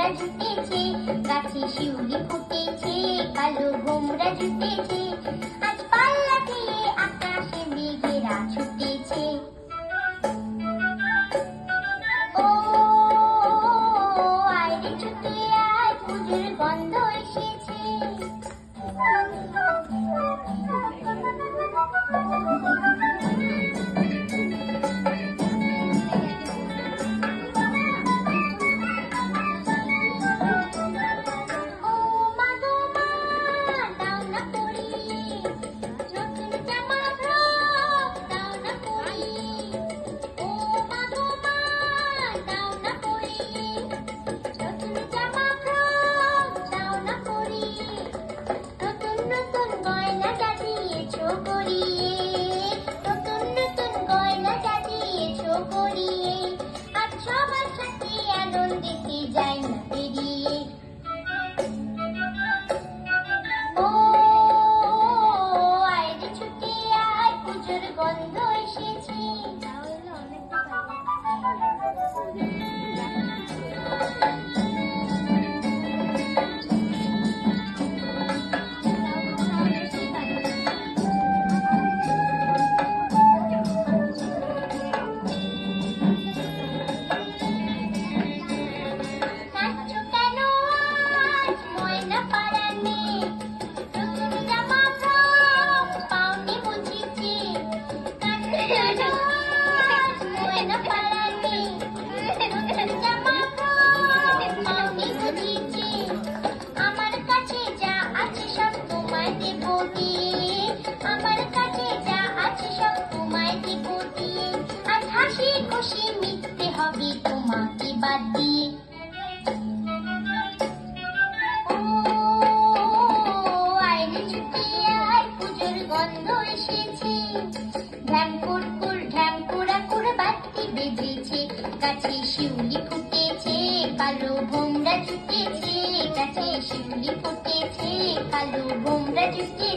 ভোমরা জুটেছে, গাছে শিউলি ফুটেছে, কালো ভোমরা জুটেছে, আজ পাল্লা দিয়ে আকাশে মেঘেরা ছুটেছে। ও আয় রে ছুটে আয়, পুজোর গন্ধ এসেছে। গন্ধ এসেছে। খুশি মিটতে হবে তোমাকে বাদ দিয়ে। ও আয় রে ছুটে আয়, পুজোর গন্ধ এসেছে। ঢ্যাঙ্কুর কুর ঢ্যাঙ্কুরা কুর বাতি বেজেছে, গাছে শিউলি ফুটেছে, কালো ভোমরা জুটেছে, গাছে শিউলি ফুটেছে, কালো ভোমরা জুটেছে।